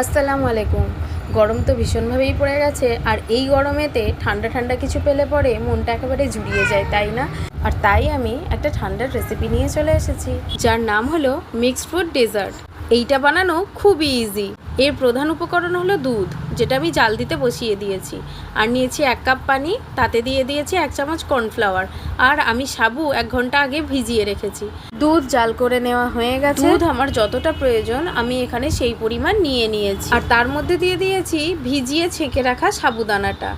আসসালামু আলাইকুম। গরম তো ভীষণভাবেই পড়ে গেছে, আর এই গরমেতে ঠান্ডা ঠান্ডা কিছু পেলে পরে মনটা একেবারে জুড়িয়ে যায়, তাই না? আর তাই আমি একটা ঠান্ডার রেসিপি নিয়ে চলে এসেছি, যার নাম হলো মিক্সড ফ্রুট ডেজার্ট। এইটা বানানো খুবই ইজি। এর প্রধান উপকরণ হলো দুধ, যেটা আমি জাল দিতে বসিয়ে দিয়েছি, আর নিয়েছি 1 কাপ পানি, তাতে দিয়ে দিয়েছি 1 চামচ কর্নফ্লাওয়ার, আর আমি সাবু 1 ঘন্টা আগে ভিজিয়ে রেখেছি। দুধ জাল করে নেওয়া হয়ে গেছে। দুধ আমার যতটা প্রয়োজন আমি এখানে সেই পরিমাণ নিয়ে নিয়েছি, আর তার মধ্যে দিয়ে দিয়েছি ভিজিয়ে ছেঁকে রাখা সাবুদানাটা।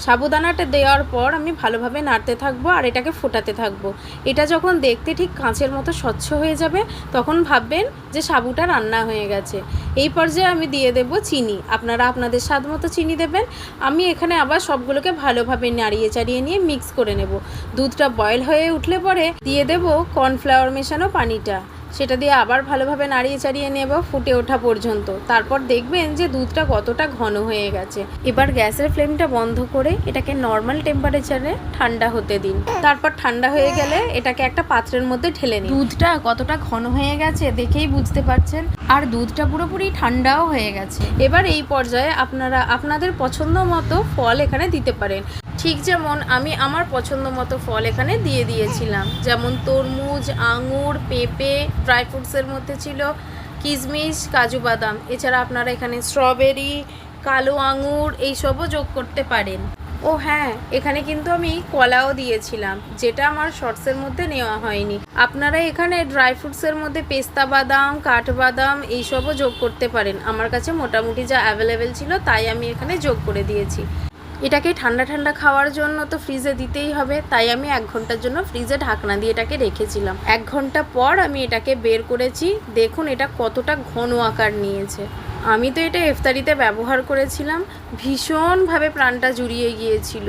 সাবুদানাটা দেওয়ার পর আমি ভালোভাবে নাড়তে থাকবো আর এটাকে ফোটাতে থাকবো। এটা যখন দেখতে ঠিক কাঁচের মতো স্বচ্ছ হয়ে যাবে, তখন ভাববেন যে সাবুটা রান্না হয়ে গেছে। এই পর্যায়ে আমি দিয়ে দেব চিনি। আপনারা আপনাদের স্বাদ মতো চিনি দেবেন। আমি এখানে আবার সবগুলোকে ভালোভাবে নাড়িয়ে চাড়িয়ে নিয়ে মিক্স করে নেব। দুধটা বয়েল হয়ে উঠলে পরে দিয়ে দেব কর্নফ্লাওয়ার মেশানো পানিটা। সেটা দিয়ে আবার ভালোভাবে নাড়িয়ে চাড়িয়ে নেব ফুটে ওঠা পর্যন্ত। তারপর দেখবেন যে দুধটা কতটা ঘন হয়ে গেছে। এবার গ্যাসের ফ্লেমটা বন্ধ করে এটাকে নর্মাল টেম্পারেচারে ঠান্ডা হতে দিন। তারপর ঠান্ডা হয়ে গেলে এটাকে একটা পাত্রের মধ্যে ঢেলে নিন। দুধটা কতটা ঘন হয়ে গেছে দেখেই বুঝতে পারছেন, আর দুধটা পুরোপুরি ঠান্ডাও হয়ে গেছে। এবার এই পর্যায়ে আপনারা আপনাদের পছন্দ মতো ফল এখানে দিতে পারেন। ঠিক যেমন আমি আমার পছন্দ মতো ফল এখানে দিয়ে দিয়েছিলাম, যেমন তরমুজ, আঙুর, পেঁপে, ড্রাই ফ্রুটসের মধ্যে ছিল কিশমিশ, কাজু বাদাম। এছাড়া আপনারা এখানে স্ট্রবেরি, কালো আঙুর এইসবও যোগ করতে পারেন। ও হ্যাঁ, এখানে কিন্তু আমি কলাও দিয়েছিলাম, যেটা আমার শর্টসের মধ্যে নেওয়া হয়নি। আপনারা এখানে ড্রাই ফ্রুটসের মধ্যে পেস্তা বাদাম, কাঠবাদাম এইসবও যোগ করতে পারেন। আমার কাছে মোটামুটি যা অ্যাভেলেবেল ছিল তাই আমি এখানে যোগ করে দিয়েছি। এটাকে ঠান্ডা ঠান্ডা খাওয়ার জন্য তো ফ্রিজে দিতেই হবে, তাই আমি 1 ঘন্টার জন্য ফ্রিজে ঢাকনা দিয়ে এটাকে রেখেছিলাম। 1 ঘন্টা পর আমি এটাকে বের করেছি। দেখুন এটা কতটা ঘন আকার নিয়েছে। আমি তো এটা ইফতারিতে ব্যবহার করেছিলাম, ভীষণভাবে প্রাণটা জুড়িয়ে গিয়েছিল।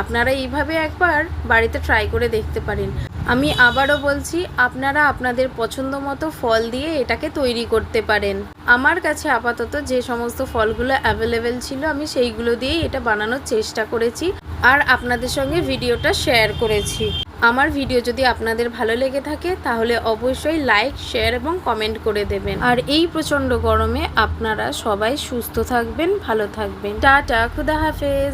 আপনারা এইভাবে একবার বাড়িতে ট্রাই করে দেখতে পারেন। আমি আবারও বলছি, আপনারা আপনাদের পছন্দ মতো ফল দিয়ে এটাকে তৈরি করতে পারেন। আমার কাছে আপাতত যে সমস্ত ফলগুলো অ্যাভেলেবেল ছিল আমি সেইগুলো দিয়েই এটা বানানোর চেষ্টা করেছি, আর আপনাদের সঙ্গে ভিডিওটা শেয়ার করেছি। আমার ভিডিও যদি আপনাদের ভালো লেগে থাকে তাহলে অবশ্যই লাইক, শেয়ার এবং কমেন্ট করে দেবেন। আর এই প্রচণ্ড গরমে আপনারা সবাই সুস্থ থাকবেন, ভালো থাকবেন। টাটা, খুদা হাফেজ।